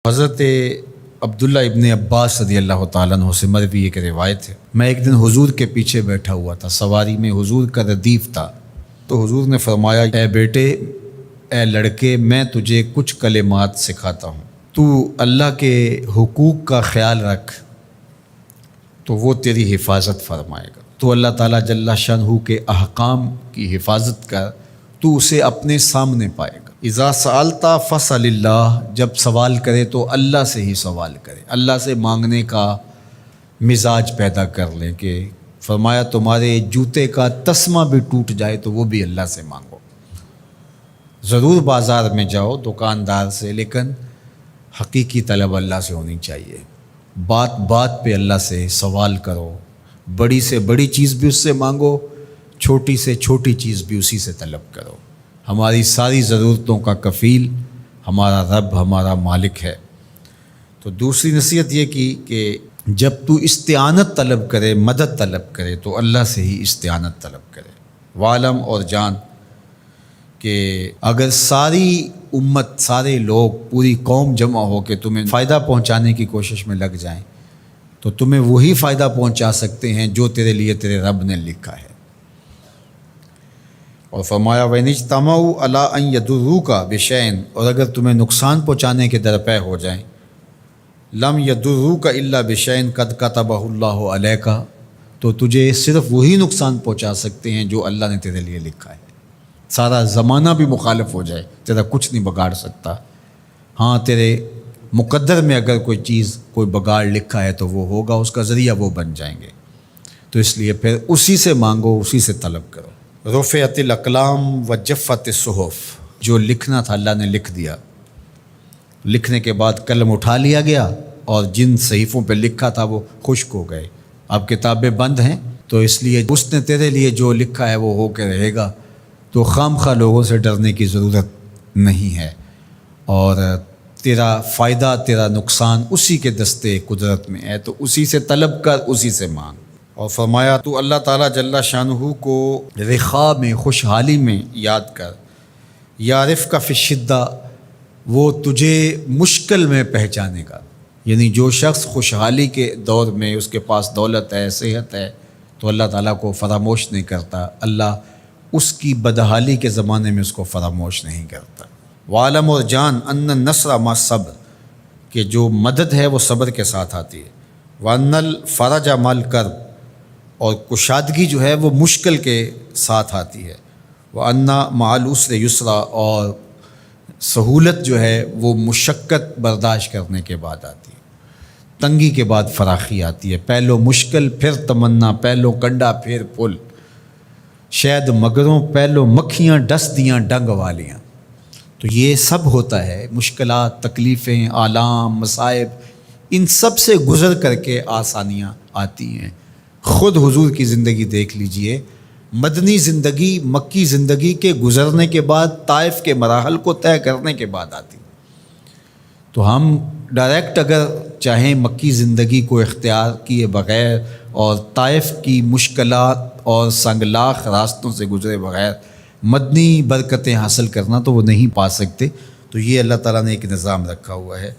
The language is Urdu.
حضرت عبداللہ ابن عباس رضی اللہ تعالیٰ عنہ سے مروی ایک روایت ہے، میں ایک دن حضور کے پیچھے بیٹھا ہوا تھا، سواری میں حضور کا ردیف تھا، تو حضور نے فرمایا، اے بیٹے، اے لڑکے، میں تجھے کچھ کلمات سکھاتا ہوں، تو اللہ کے حقوق کا خیال رکھ تو وہ تیری حفاظت فرمائے گا۔ تو اللہ تعالیٰ جل شانہ کے احکام کی حفاظت کر، تو اسے اپنے سامنے پائے گا۔ اذا سألت فاسأل اللہ، جب سوال کرے تو اللہ سے ہی سوال کرے، اللہ سے مانگنے کا مزاج پیدا کر لیں کہ فرمایا تمہارے جوتے کا تسمہ بھی ٹوٹ جائے تو وہ بھی اللہ سے مانگو۔ ضرور بازار میں جاؤ دکاندار سے، لیکن حقیقی طلب اللہ سے ہونی چاہیے۔ بات بات پہ اللہ سے سوال کرو، بڑی سے بڑی چیز بھی اس سے مانگو، چھوٹی سے چھوٹی چیز بھی اسی سے طلب کرو۔ ہماری ساری ضرورتوں کا کفیل ہمارا رب، ہمارا مالک ہے۔ تو دوسری نصیحت یہ کی کہ جب تو استعانت طلب کرے، مدد طلب کرے تو اللہ سے ہی استعانت طلب کرے۔ وعلم، اور جان کہ اگر ساری امت، سارے لوگ، پوری قوم جمع ہو کے تمہیں فائدہ پہنچانے کی کوشش میں لگ جائیں تو تمہیں وہی فائدہ پہنچا سکتے ہیں جو تیرے لیے تیرے رب نے لکھا ہے۔ اور فرمایا وَإِنِ اجْتَمَعُوا عَلَىٰ أَن يَضُرُّوكَ بِشَيْءٍ، اور اگر تمہیں نقصان پہنچانے کے درپے ہو جائیں، لَمْ يَضُرُّوكَ إِلَّا بِشَيْءٍ قَدْ كَتَبَهُ اللَّهُ عَلَيْكَ، تو تجھے صرف وہی نقصان پہنچا سکتے ہیں جو اللہ نے تیرے لیے لکھا ہے۔ سارا زمانہ بھی مخالف ہو جائے، تیرا کچھ نہیں بگاڑ سکتا۔ ہاں، تیرے مقدر میں اگر کوئی چیز، کوئی بگاڑ لکھا ہے تو وہ ہوگا، اس کا ذریعہ وہ بن جائیں گے۔ تو اس لیے پھر اسی سے مانگو، اسی سے طلب کرو۔ رفعت الاقلام وجفت الصحف، جو لکھنا تھا اللہ نے لکھ دیا، لکھنے کے بعد قلم اٹھا لیا گیا اور جن صحیفوں پہ لکھا تھا وہ خشک ہو گئے۔ اب کتابیں بند ہیں، تو اس لیے اس نے تیرے لیے جو لکھا ہے وہ ہو کے رہے گا، تو خام خواہ لوگوں سے ڈرنے کی ضرورت نہیں ہے، اور تیرا فائدہ، تیرا نقصان اسی کے دستے قدرت میں ہے، تو اسی سے طلب کر، اسی سے مانگ۔ اور فرمایا تو اللہ تعالیٰ جل شانہ کو رخاء میں، خوشحالی میں یاد کر، یعرفک فی الشدہ، وہ تجھے مشکل میں پہچانے گا۔ یعنی جو شخص خوشحالی کے دور میں اس کے پاس دولت ہے، صحت ہے، تو اللہ تعالیٰ کو فراموش نہیں کرتا، اللہ اس کی بدحالی کے زمانے میں اس کو فراموش نہیں کرتا۔ وعلم، اور جان، ان النصر مع الصبر، کہ جو مدد ہے وہ صبر کے ساتھ آتی ہے۔ وان الفرج مع الکرب، اور کشادگی جو ہے وہ مشکل کے ساتھ آتی ہے۔ وَأَنَّ مَعَ الْعُسْرِ يُسْرًا، اور سہولت جو ہے وہ مشقت برداشت کرنے کے بعد آتی ہے، تنگی کے بعد فراخی آتی ہے۔ پہلو مشکل پھر تمنا، پہلو کنڈا پھر پھول، شاید مگروں پہلو مکھیاں ڈس دیاں ڈنگ والیاں۔ تو یہ سب ہوتا ہے، مشکلات، تکلیفیں، آلام، مصائب، ان سب سے گزر کر کے آسانیاں آتی ہیں۔ خود حضور کی زندگی دیکھ لیجئے، مدنی زندگی مکی زندگی کے گزرنے کے بعد، طائف کے مراحل کو طے کرنے کے بعد آتی۔ تو ہم ڈائریکٹ اگر چاہیں مکی زندگی کو اختیار کیے بغیر اور طائف کی مشکلات اور سنگلاخ راستوں سے گزرے بغیر مدنی برکتیں حاصل کرنا، تو وہ نہیں پا سکتے۔ تو یہ اللہ تعالیٰ نے ایک نظام رکھا ہوا ہے۔